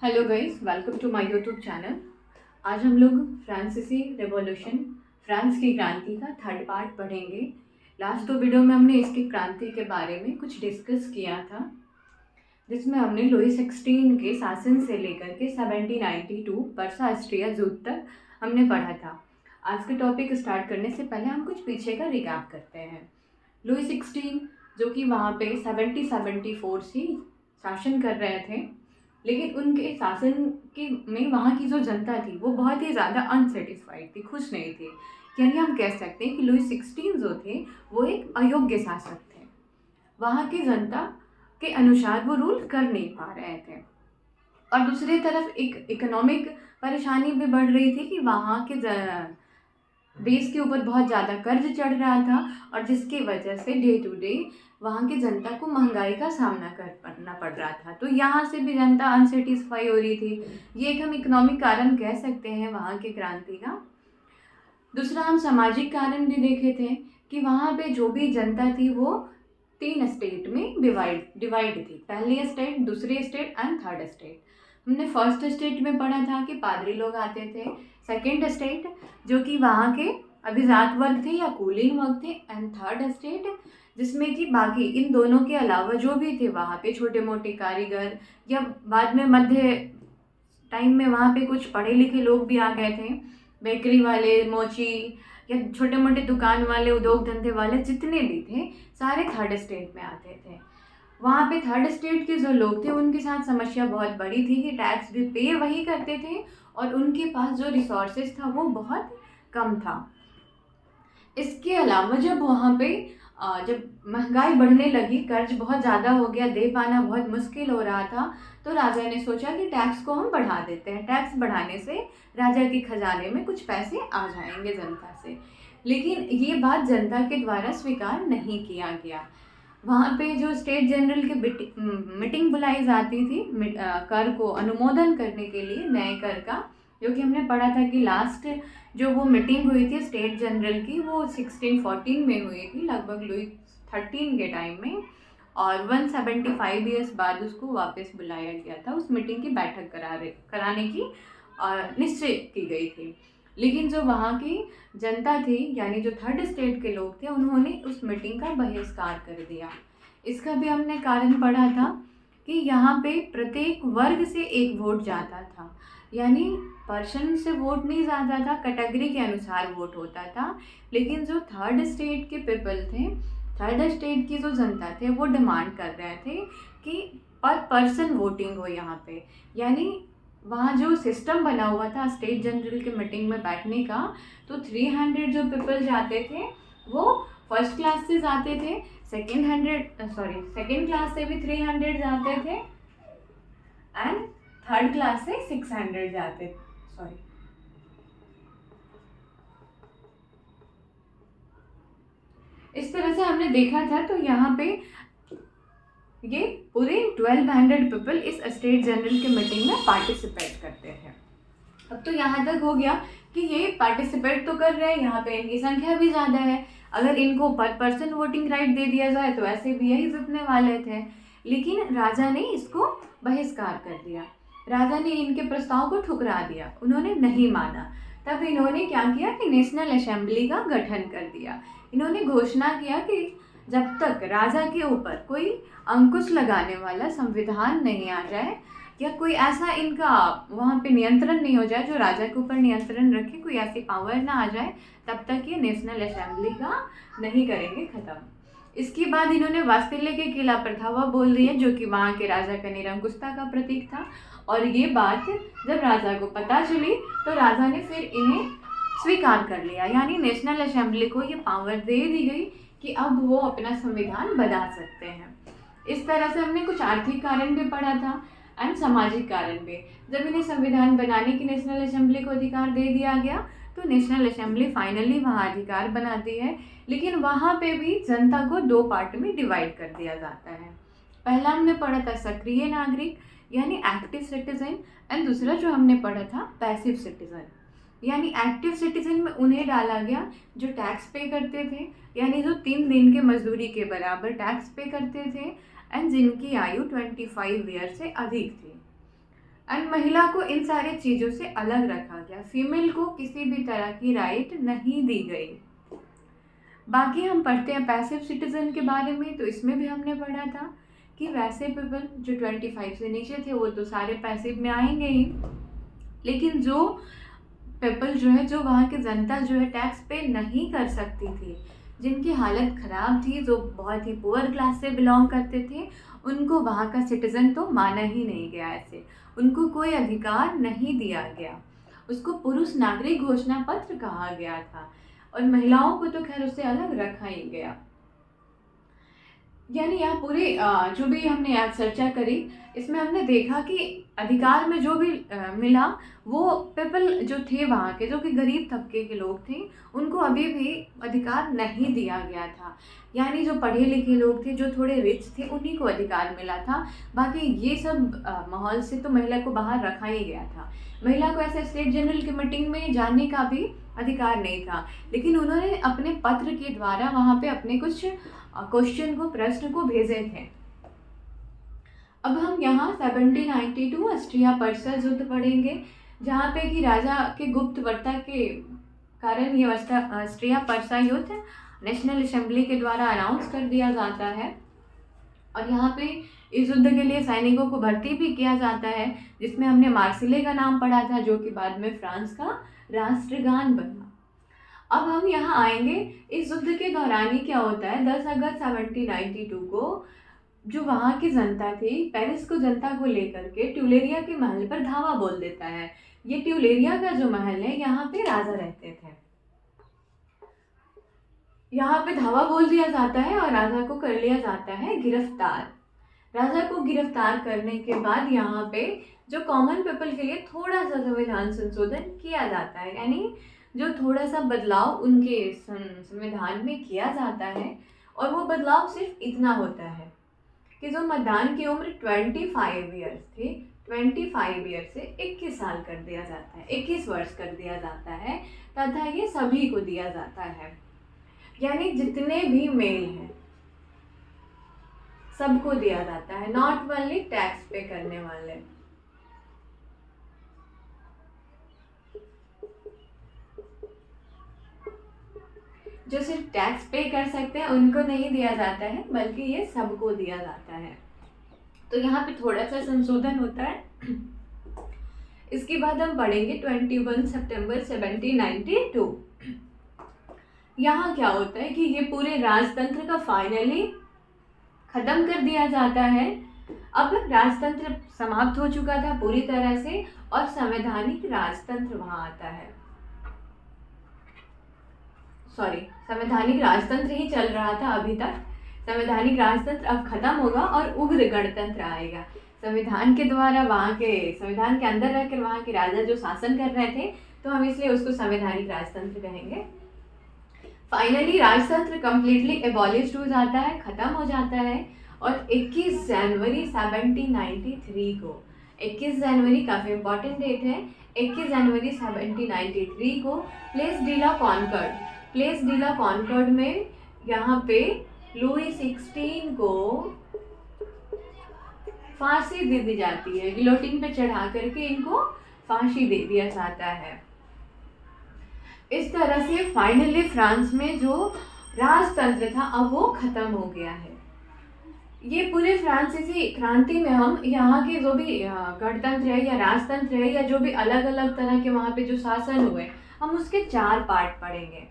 Hello guys, welcome to my YouTube channel. आज हम लोग फ्रांसीसी रेवोल्यूशन, फ्रांस की क्रांति का थर्ड पार्ट पढ़ेंगे। लास्ट दो वीडियो में हमने इसकी क्रांति के बारे में कुछ डिस्कस किया था, जिसमें हमने लुई 16 के शासन से लेकर के 1792 वर्सा ऑस्ट्रिया युद्ध तक हमने पढ़ा था। आज का टॉपिक स्टार्ट करने से पहले हम कुछ पीछे का रिकैप करते हैं। लुई 16 जो कि वहाँ पे 1774 से शासन कर रहे थे, लेकिन उनके शासन के में वहाँ की जो जनता थी वो बहुत ही ज़्यादा अनसेटिस्फाइड थी, खुश नहीं थी। यानी हम कह सकते हैं कि लुई 16 जो थे वो एक अयोग्य शासक थे। वहाँ की जनता के अनुसार वो रूल कर नहीं पा रहे थे। और दूसरी तरफ एक इकोनॉमिक परेशानी भी बढ़ रही थी कि वहाँ के देश के ऊपर बहुत ज़्यादा कर्ज चढ़ रहा था, और जिसकी वजह से डे टू डे वहाँ की जनता को महंगाई का सामना करना पड़ रहा था। तो यहाँ से भी जनता अनसेटिस्फाई हो रही थी। ये एक हम इकोनॉमिक कारण कह सकते हैं वहाँ की क्रांति का। दूसरा हम सामाजिक कारण भी देखे थे कि वहाँ पे जो भी जनता थी वो 3 स्टेट में डिवाइड थी। पहली स्टेट, दूसरी स्टेट एंड थर्ड स्टेट। हमने फर्स्ट स्टेट में पढ़ा था कि पादरी लोग आते थे। सेकेंड स्टेट जो कि वहाँ के अभिजात वर्ग थे या कुलीन वर्ग थे, एंड थर्ड स्टेट जिसमें कि बाकी इन दोनों के अलावा जो भी थे वहाँ पे छोटे मोटे कारीगर, या बाद में मध्य टाइम में वहाँ पे कुछ पढ़े लिखे लोग भी आ गए थे। बेकरी वाले, मोची या छोटे मोटे दुकान वाले, उद्योग धंधे वाले जितने भी थे सारे थर्ड स्टेट में आते थे। वहाँ पे थर्ड स्टेट के जो लोग थे उनके साथ समस्या बहुत बड़ी थी कि टैक्स भी पे वही करते थे और उनके पास जो रिसोर्सेज था वो बहुत कम था। इसके अलावा जब वहाँ पे जब महंगाई बढ़ने लगी, कर्ज बहुत ज़्यादा हो गया, दे पाना बहुत मुश्किल हो रहा था, तो राजा ने सोचा कि टैक्स को हम बढ़ा देते हैं। टैक्स बढ़ाने से राजा के खजाने में कुछ पैसे आ जाएंगे जनता से। लेकिन ये बात जनता के द्वारा स्वीकार नहीं किया गया। वहाँ पे जो स्टेट जनरल की मीटिंग बुलाई जाती थी कर को अनुमोदन करने के लिए, नए कर का, जो कि हमने पढ़ा था कि लास्ट जो वो मीटिंग हुई थी स्टेट जनरल की वो 1614 में हुई थी, लगभग लुई 13 के टाइम में, और 175 ईयर्स बाद उसको वापस बुलाया गया था। उस मीटिंग की बैठक कराने की निश्चय की गई थी। लेकिन जो वहाँ की जनता थी, यानी जो थर्ड स्टेट के लोग थे, उन्होंने उस मीटिंग का बहिष्कार कर दिया। इसका भी हमने कारण पढ़ा था कि यहाँ पे प्रत्येक वर्ग से एक वोट जाता था, यानी पर्सन से वोट नहीं जाता था, कैटेगरी के अनुसार वोट होता था। लेकिन जो थर्ड स्टेट के पीपल थे, थर्ड स्टेट की जो जनता थे, वो डिमांड कर रहे थे कि पर पर्सन वोटिंग हो यहाँ पे। यानी वहाँ जो सिस्टम बना हुआ था स्टेट जनरल के मीटिंग में बैठने का, तो 300 जो पीपल जाते थे वो फर्स्ट क्लास से जाते थे, सेकेंड क्लास से भी 300 जाते थे, एंड थर्ड क्लास से 600 जाते थे। इस तरह से हमने देखा था। तो यहाँ पे ये पूरे 1200 पीपल इस स्टेट जनरल के मीटिंग में पार्टिसिपेट करते थे। अब तो यहाँ तक हो गया कि ये पार्टिसिपेट तो कर रहे हैं, यहाँ पे इनकी संख्या भी ज़्यादा है। अगर इनको पर पर्सन वोटिंग राइट दे दिया जाए तो ऐसे भी यही जीतने वाले थे। लेकिन राजा ने इसको बहिष्कार कर दिया। राजा ने इनके प्रस्ताव को ठुकरा दिया, उन्होंने नहीं माना। तब इन्होंने क्या किया कि नेशनल असेंबली का गठन कर दिया। इन्होंने घोषणा किया कि जब तक राजा के ऊपर कोई अंकुश लगाने वाला संविधान नहीं आ जाए, या कोई ऐसा इनका वहाँ पे नियंत्रण नहीं हो जाए जो राजा के ऊपर नियंत्रण रखे, कोई ऐसी पावर ना आ जाए, तब तक ये नेशनल असेंबली का नहीं करेंगे ख़त्म। इसके बाद इन्होंने वास्तिल्य के किला प्रथावा बोल दिया, जो कि वहाँ के राजा का निरंकुशता का प्रतीक था। और ये बात जब राजा को पता चली तो राजा ने फिर इन्हें स्वीकार कर लिया, यानी नेशनल असेंबली को ये पावर दे दी गई कि अब वो अपना संविधान बना सकते हैं। इस तरह से हमने कुछ आर्थिक कारण भी पढ़ा था एंड सामाजिक कारण भी। जब इन्हें संविधान बनाने की नेशनल असेंबली को अधिकार दे दिया गया तो नेशनल असेंबली फाइनली वहाँ अधिकार बनाती है। लेकिन वहाँ पे भी जनता को 2 पार्ट में डिवाइड कर दिया जाता है। पहला हमने पढ़ा था सक्रिय नागरिक यानी एक्टिव सिटीजन, एंड दूसरा जो हमने पढ़ा था पैसिव सिटीजन। यानी एक्टिव सिटीजन में उन्हें डाला गया जो टैक्स पे करते थे, यानी जो 3 दिन के मजदूरी के बराबर टैक्स पे करते थे, एंड जिनकी आयु 25 ईयर से अधिक थी। एंड महिला को इन सारी चीज़ों से अलग रखा गया। फीमेल को किसी भी तरह की राइट नहीं दी गई। बाकी हम पढ़ते हैं पैसिव सिटीजन के बारे में, तो इसमें भी हमने पढ़ा था कि वैसे पीपल जो 25 से नीचे थे वो तो सारे पैसिव में आएंगे ही, लेकिन जो पीपल जो है, जो वहाँ की जनता जो है टैक्स पे नहीं कर सकती थी, जिनकी हालत ख़राब थी, जो बहुत ही पुअर क्लास से बिलोंग करते थे, उनको वहाँ का सिटीज़न तो माना ही नहीं गया। ऐसे उनको कोई अधिकार नहीं दिया गया। उसको पुरुष नागरिक घोषणा पत्र कहा गया था, और महिलाओं को तो खैर उससे अलग रखा ही गया। यानी यहाँ पूरे जो भी हमने आज चर्चा करी, इसमें हमने देखा कि अधिकार में जो भी मिला, वो पीपल जो थे वहाँ के, जो कि गरीब तबके के लोग थे, उनको अभी भी अधिकार नहीं दिया गया था। यानी जो पढ़े लिखे लोग थे, जो थोड़े रिच थे, उन्हीं को अधिकार मिला था। बाकी ये सब माहौल से तो महिला को बाहर रखा ही गया था। महिला को ऐसे स्टेट जनरल की मीटिंग में जाने का भी अधिकार नहीं था, लेकिन उन्होंने अपने पत्र के द्वारा वहाँ पे अपने कुछ क्वेश्चन को, प्रश्न को भेजे थे। अब हम यहाँ 1792 ऑस्ट्रिया पर्सा युद्ध पढ़ेंगे, जहाँ पे कि राजा के गुप्त वार्ता के कारण ये ऑस्ट्रिया पर्सा युद्ध नेशनल असेंबली के द्वारा अनाउंस कर दिया जाता है। और यहाँ पे इस युद्ध के लिए सैनिकों को भर्ती भी किया जाता है, जिसमें हमने मार्सिले का नाम पढ़ा था, जो कि बाद में फ्रांस का राष्ट्रगान बना। अब हम यहाँ आएंगे, इस युद्ध के दौरान ही क्या होता है, 10 अगस्त 1792 को जो वहाँ की जनता थी, पेरिस को जनता को लेकर के ट्यूलेरिया के महल पर धावा बोल देता है। ये ट्यूलेरिया का जो महल है, यहाँ पे राजा रहते थे। यहाँ पे धावा बोल दिया जाता है और राजा को कर लिया जाता है गिरफ्तार। राजा को गिरफ्तार करने के बाद यहाँ पे जो कॉमन पीपल के लिए थोड़ा सा संविधान संशोधन किया जाता है, यानी जो थोड़ा सा बदलाव उनके संविधान में किया जाता है। और वो बदलाव सिर्फ इतना होता है कि जो मतदान की उम्र 25 ईयर्स थी, 25 ईयर से 21 साल कर दिया जाता है, 21 वर्ष कर दिया जाता है, तथा ये सभी को दिया जाता है। यानी जितने भी मेल हैं सबको दिया जाता है, नॉट ओनली टैक्स पे करने वाले। जो सिर्फ टैक्स पे कर सकते हैं उनको नहीं दिया जाता है, बल्कि ये सबको दिया जाता है। तो यहाँ पे थोड़ा सा संशोधन होता है। इसके बाद हम पढ़ेंगे 21 सितंबर 1792। यहाँ क्या होता है कि ये पूरे राजतंत्र का फाइनली खत्म कर दिया जाता है। अब राजतंत्र समाप्त हो चुका था पूरी तरह से, और संवैधानिक राजतंत्र वहाँ आता है। संवैधानिक राजतंत्र ही चल रहा था अभी तक। संवैधानिक राजतंत्र अब खत्म होगा और उग्र गणतंत्र आएगा। संविधान के द्वारा वहाँ के, संविधान के अंदर रहकर वहाँ के राजा जो शासन कर रहे थे, तो हम इसलिए उसको संवैधानिक राजतंत्र कहेंगे। फाइनली राजतंत्र कम्प्लीटली एबॉलिश्ड हो जाता है, खत्म हो जाता है। और 21 जनवरी 1793 को, 21 जनवरी काफ़ी इंपॉर्टेंट डेट है, 21 जनवरी 1793 को place D la Concorde, place D la Concorde में यहाँ पे लुई 16 को फांसी दे दी जाती है। गिलोटिन पे चढ़ा करके इनको फांसी दे दिया जाता है। इस तरह से फाइनली फ्रांस में जो राजतंत्र था अब वो खत्म हो गया है। ये पूरे फ्रांसीसी क्रांति में हम यहाँ के जो भी गणतंत्र है या राजतंत्र है या जो भी अलग अलग तरह के वहाँ पे जो शासन हुए, हम उसके 4 पार्ट पढ़ेंगे।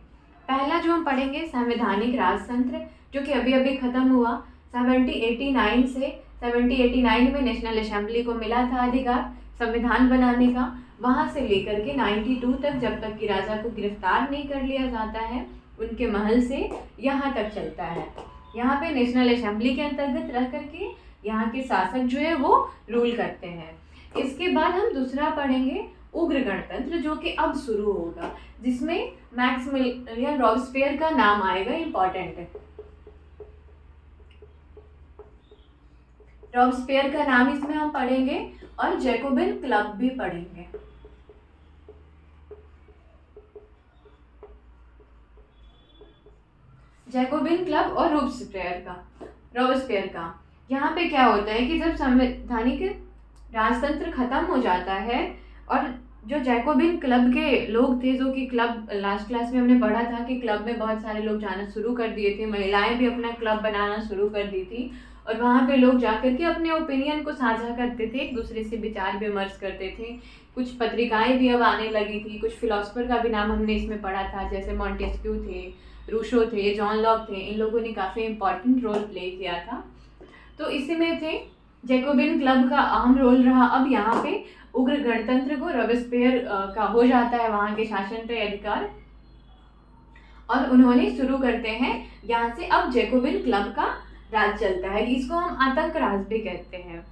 पहला जो हम पढ़ेंगे संवैधानिक राजतंत्र, जो कि अभी अभी ख़त्म हुआ 1789 से। 1789 में नेशनल असेंबली को मिला था अधिकार संविधान बनाने का। वहाँ से लेकर के 92 तक, जब तक कि राजा को गिरफ्तार नहीं कर लिया जाता है उनके महल से, यहाँ तक चलता है। यहाँ पे नेशनल असेंबली के अंतर्गत रह करके यहाँ के शासक जो है वो रूल करते हैं। इसके बाद हम दूसरा पढ़ेंगे उग्र गणतंत्र, जो कि अब शुरू होगा, जिसमें मैक्सिमिलियन रॉबस्पियर का नाम आएगा, इम्पॉर्टेंट है। रॉबस्पियर का नाम इसमें हम पढ़ेंगे और जैकोबिन क्लब भी पढ़ेंगे। जैकोबिन क्लब और रॉबस्पियर का यहाँ पे क्या होता है कि जब संवैधानिक राजतंत्र खत्म हो जाता है और जो जैकोबिन क्लब के लोग थे, जो कि क्लब लास्ट क्लास में हमने पढ़ा था कि क्लब में बहुत सारे लोग जाना शुरू कर दिए थे, महिलाएं भी अपना क्लब बनाना शुरू कर दी थी और वहाँ पे लोग जाकर के अपने ओपिनियन को साझा करते थे, एक दूसरे से विचार विमर्श करते थे। कुछ पत्रिकाएं भी अब आने लगी थी, कुछ फिलोसफर का भी नाम हमने इसमें पढ़ा था, जैसे मॉन्टेस्क्यू थे, रूशो थे, जॉन लॉक थे। इन लोगों ने काफ़ी इम्पॉर्टेंट रोल प्ले किया था। तो इसी में थे जैकोबिन क्लब का अहम रोल रहा। अब यहाँ पे उग्र गणतंत्र को रॉबेस्पियर का हो जाता है वहाँ के शासन पे अधिकार और उन्होंने शुरू करते हैं यहाँ से अब जैकोबिन क्लब का राज चलता है। इसको हम आतंक राज भी कहते हैं,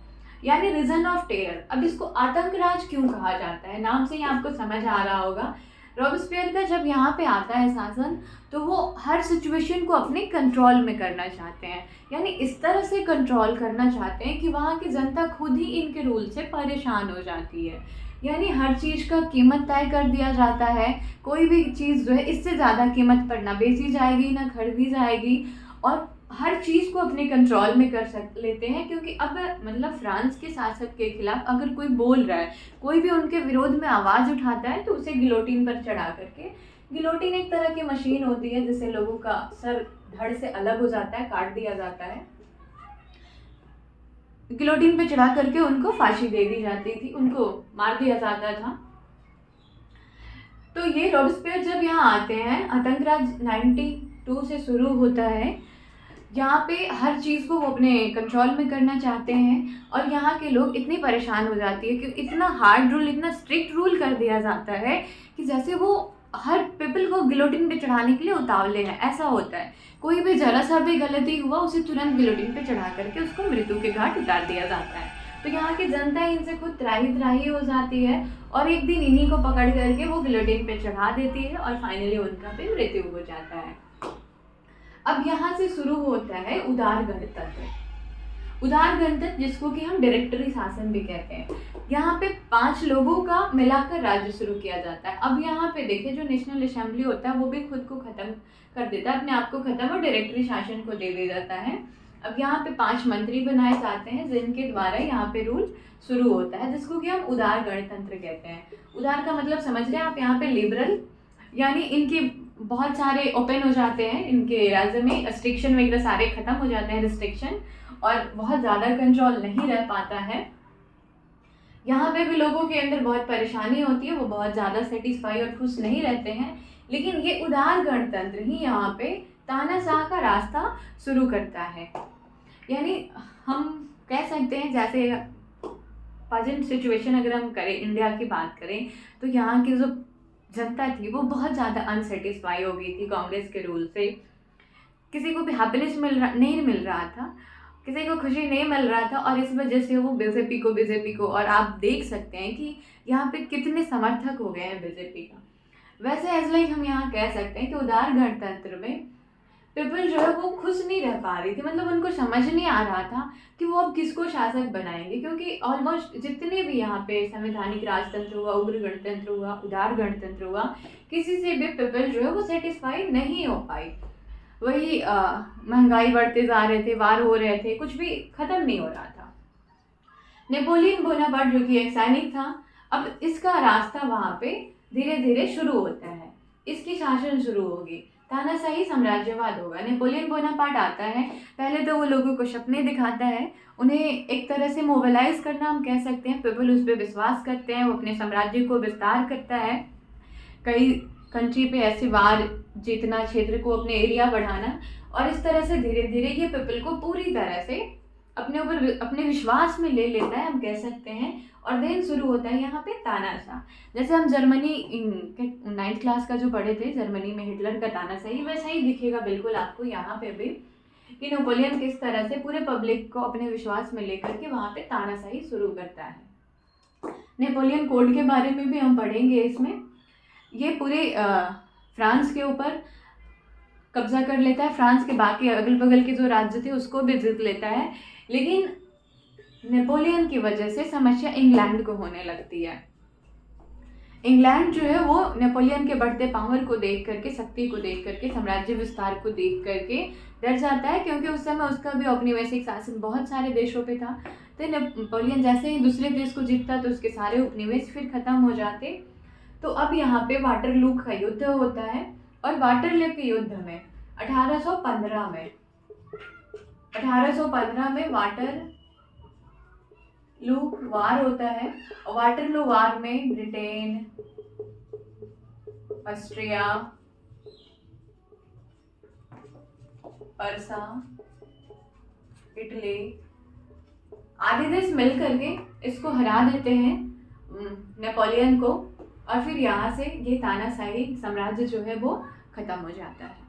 यानी रीजन ऑफ टेरर। अब इसको आतंक राज क्यों कहा जाता है, नाम से ही आपको समझ आ रहा होगा। रॉबेस्पियर का जब यहाँ पे आता है शासन तो वो हर सिचुएशन को अपने कंट्रोल में करना चाहते हैं, यानी इस तरह से कंट्रोल करना चाहते हैं कि वहाँ की जनता खुद ही इनके रूल से परेशान हो जाती है। यानी हर चीज़ का कीमत तय कर दिया जाता है, कोई भी चीज़ जो है इससे ज़्यादा कीमत पर ना बेची जाएगी ना खरीदी जाएगी और हर चीज़ को अपने कंट्रोल में लेते हैं। क्योंकि अब मतलब फ्रांस के शासक के खिलाफ अगर कोई बोल रहा है, कोई भी उनके विरोध में आवाज़ उठाता है तो उसे गिलोटिन पर चढ़ा करके, गिलोटिन एक तरह की मशीन होती है जिससे लोगों का सर धड़ से अलग हो जाता है, काट दिया जाता है, गिलोटिन पे चढ़ा करके उनको फांसी दे दी जाती थी, उनको मार दिया जाता था। तो ये रॉबेस्पियर जब यहाँ आते हैं, आतंकराज 92 से शुरू होता है। यहाँ पे हर चीज़ को वो अपने कंट्रोल में करना चाहते हैं और यहाँ के लोग इतनी परेशान हो जाती है कि इतना हार्ड रूल, इतना स्ट्रिक्ट रूल कर दिया जाता है कि जैसे वो हर पीपल को गिलोटिन पे चढ़ाने के लिए उतावले हैं, ऐसा होता है। कोई भी जरा सा भी गलती हुआ उसे तुरंत गिलोटिन पे चढ़ा करके उसको मृत्यु के घाट उतार दिया जाता है। तो यहाँ की जनता इनसे खुद त्राही हो जाती है और एक दिन इन्हीं को पकड़ करके वो गिलोटिन पे चढ़ा देती है और फाइनली उनका भी मृत्यु हो जाता है। अब यहाँ से शुरू होता है उदार गणतंत्र। उदार गणतंत्र जिसको कि हम डायरेक्टरी शासन भी कहते हैं। यहाँ पे 5 लोगों का मिलाकर राज्य शुरू किया जाता है। अब यहाँ पे देखिए जो नेशनल असेंबली होता है वो भी खुद को खत्म कर देता है, अपने आप को खत्म और डायरेक्टरी शासन को दे दिया जाता है। अब यहाँ पे 5 मंत्री बनाए जाते हैं जिनके द्वारा यहाँ पे रूल शुरू होता है, जिसको कि हम उदार गणतंत्र कहते हैं। उदार का मतलब समझ रहे हैं आप, यहाँ पे लिबरल यानी इनके बहुत सारे ओपन हो जाते हैं, इनके राज्य में रिस्ट्रिक्शन वगैरह सारे खत्म हो जाते हैं, रिस्ट्रिक्शन, और बहुत ज़्यादा कंट्रोल नहीं रह पाता है। यहाँ पे भी लोगों के अंदर बहुत परेशानी होती है, वो बहुत ज़्यादा सेटिस्फाई और खुश नहीं रहते हैं। लेकिन ये उदार गणतंत्र ही यहाँ पे तानाशाह का रास्ता शुरू करता है। यानी हम कह सकते हैं जैसे प्रेजेंट सिचुएशन अगर हम करें, इंडिया की बात करें, तो यहाँ की जो जनता थी वो बहुत ज़्यादा अनसेटिस्फाई हो गई थी कांग्रेस के रूल से। किसी को भी हैप्पीनेस नहीं मिल रहा था, किसी को खुशी नहीं मिल रहा था और इस वजह से वो बीजेपी को और आप देख सकते हैं कि यहाँ पे कितने समर्थक हो गए हैं बीजेपी का। वैसे एज लाइक हम यहाँ कह सकते हैं कि उदार गणतंत्र में पीपल जो है वो खुश नहीं रह पा रही थी, मतलब उनको समझ नहीं आ रहा था कि वो अब किसको शासक बनाएंगे, क्योंकि ऑलमोस्ट जितने भी यहाँ पे संवैधानिक राजतंत्र हुआ, उग्र गणतंत्र हुआ, उदार गणतंत्र हुआ, किसी से भी पीपल जो है वो सेटिस्फाई नहीं हो पाई। वही महंगाई बढ़ते जा रहे थे, वार हो रहे थे, कुछ भी खत्म नहीं हो रहा था। नेपोलियन बोनापार्ट जो कि एक सैनिक था, अब इसका रास्ता वहाँ पे धीरे धीरे शुरू होता है, इसकी शासन शुरू होगी, तानाशाही साम्राज्यवाद होगा। नेपोलियन बोनापार्ट आता है, पहले तो वो लोगों को सपने दिखाता है, उन्हें एक तरह से मोबिलाइज करना हम कह सकते हैं, पीपल उस पर विश्वास करते हैं, वो अपने साम्राज्य को विस्तार करता है, कई कंट्री पे ऐसे वार जीतना, क्षेत्र को अपने एरिया बढ़ाना, और इस तरह से धीरे धीरे ये पीपल को पूरी तरह से अपने ऊपर अपने विश्वास में ले लेता है, हम कह सकते हैं। और देन शुरू होता है यहाँ पे तानाशाह। जैसे हम जर्मनी 9th क्लास का जो पढ़े थे, जर्मनी में हिटलर का तानाशाही, वैसा ही दिखेगा बिल्कुल आपको यहाँ पे भी, कि नेपोलियन किस तरह से पूरे पब्लिक को अपने विश्वास में लेकर के वहाँ पे तानाशाही शुरू करता है। नेपोलियन कोड के बारे में भी हम पढ़ेंगे इसमें। ये पूरे फ्रांस के ऊपर कब्जा कर लेता है, फ्रांस के बाकी अगल बगल के जो राज्य थे उसको भी जीत लेता है। लेकिन नेपोलियन की वजह से समस्या इंग्लैंड को होने लगती है। इंग्लैंड जो है वो नेपोलियन के बढ़ते पावर को देख करके, शक्ति को देख करके, साम्राज्य विस्तार को देख करके डर जाता है, क्योंकि उस समय उसका भी औपनिवेशिक शासन बहुत सारे देशों पे था। तो नेपोलियन जैसे ही दूसरे देश को जीतता तो उसके सारे उपनिवेश फिर खत्म हो जाते। तो अब यहाँ पे वाटरलू का युद्ध होता है, और वाटरलू के युद्ध में 1815 में वाटरलू वार होता है। और वाटरलू वार में ब्रिटेन, ऑस्ट्रिया, पर्सा, इटली आदि देश मिल करके इसको हरा देते हैं नेपोलियन को, और फिर यहाँ से ये तानाशाही साम्राज्य जो है वो खत्म हो जाता है।